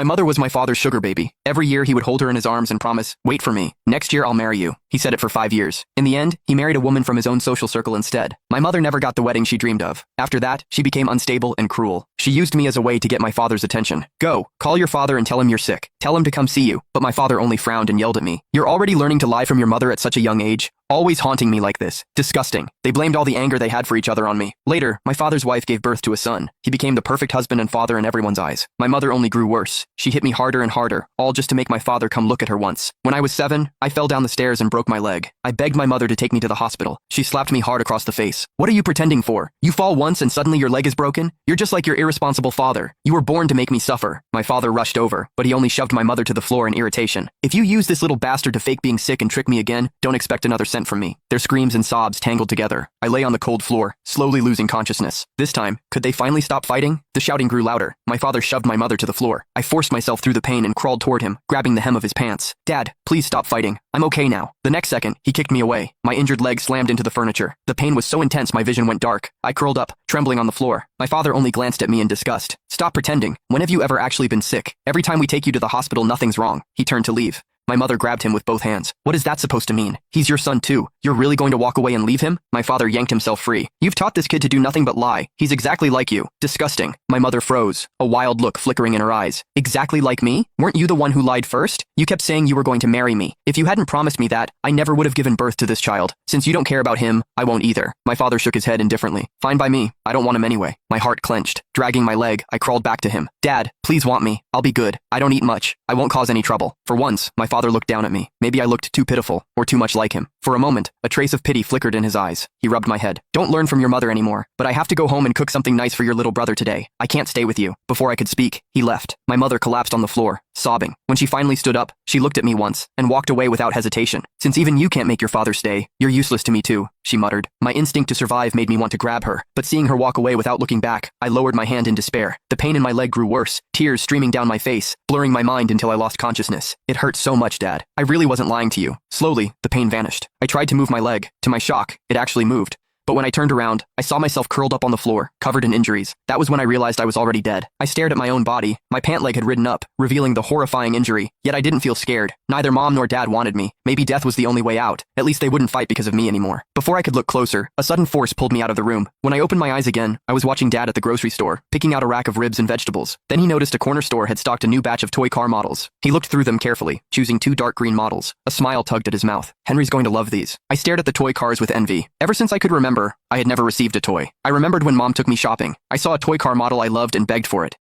My mother was my father's sugar baby. Every year he would hold her in his arms and promise, "Wait for me. Next year I'll marry you." He said it for 5 years. In the end, he married a woman from his own social circle instead. My mother never got the wedding she dreamed of. After that, she became unstable and cruel. She used me as a way to get my father's attention. "Go, call your father and tell him you're sick. Tell him to come see you." But my father only frowned and yelled at me. "You're already learning to lie from your mother at such a young age? Always haunting me like this. Disgusting." They blamed all the anger they had for each other on me. Later, my father's wife gave birth to a son. He became the perfect husband and father in everyone's eyes. My mother only grew worse. She hit me harder and harder, all just to make my father come look at her once. When I was 7, I fell down the stairs and broke my leg. I begged my mother to take me to the hospital. She slapped me hard across the face. "What are you pretending for? You fall once and suddenly your leg is broken? You're just like your irresponsible father. You were born to make me suffer." My father rushed over, but he only shoved my mother to the floor in irritation. "If you use this little bastard to fake being sick and trick me again, don't expect another cent from me." Their screams and sobs tangled together. I lay on the cold floor, slowly losing consciousness. This time, could they finally stop fighting? The shouting grew louder. My father shoved my mother to the floor. I forced myself through the pain and crawled toward him, grabbing the hem of his pants. "Dad, please stop fighting. I'm okay now." The next second, he kicked me away. My injured leg slammed into the furniture. The pain was so intense my vision went dark. I curled up, trembling on the floor. My father only glanced at me in disgust. "Stop pretending. When have you ever actually been sick? Every time we take you to the hospital, nothing's wrong." He turned to leave. My mother grabbed him with both hands. "What is that supposed to mean? He's your son too. You're really going to walk away and leave him?" My father yanked himself free. "You've taught this kid to do nothing but lie. He's exactly like you. Disgusting." My mother froze, a wild look flickering in her eyes. "Exactly like me? Weren't you the one who lied first? You kept saying you were going to marry me. If you hadn't promised me that, I never would have given birth to this child. Since you don't care about him, I won't either." My father shook his head indifferently. "Fine by me. I don't want him anyway." My heart clenched. Dragging my leg, I crawled back to him. "Dad, please want me. I'll be good. I don't eat much. I won't cause any trouble." For once, my father looked down at me. Maybe I looked too pitiful, or too much like him. For a moment, a trace of pity flickered in his eyes. He rubbed my head. "Don't learn from your mother anymore, but I have to go home and cook something nice for your little brother today. I can't stay with you." Before I could speak, he left. My mother collapsed on the floor, sobbing. When she finally stood up, she looked at me once, and walked away without hesitation. "Since even you can't make your father stay, you're useless to me too," she muttered. My instinct to survive made me want to grab her, but seeing her walk away without looking back, I lowered my hand in despair. The pain in my leg grew worse, tears streaming down my face, blurring my mind until I lost consciousness. "It hurt so much, Dad. I really wasn't lying to you." Slowly, the pain vanished. I tried to move my leg. To my shock, it actually moved. But when I turned around, I saw myself curled up on the floor, covered in injuries. That was when I realized I was already dead. I stared at my own body. My pant leg had ridden up, revealing the horrifying injury. Yet I didn't feel scared. Neither Mom nor Dad wanted me. Maybe death was the only way out. At least they wouldn't fight because of me anymore. Before I could look closer, a sudden force pulled me out of the room. When I opened my eyes again, I was watching Dad at the grocery store, picking out a rack of ribs and vegetables. Then he noticed a corner store had stocked a new batch of toy car models. He looked through them carefully, choosing 2 dark green models. A smile tugged at his mouth. "Henry's going to love these." I stared at the toy cars with envy. Ever since I could remember, I had never received a toy. I remembered when Mom took me shopping. I saw a toy car model I loved and begged for it.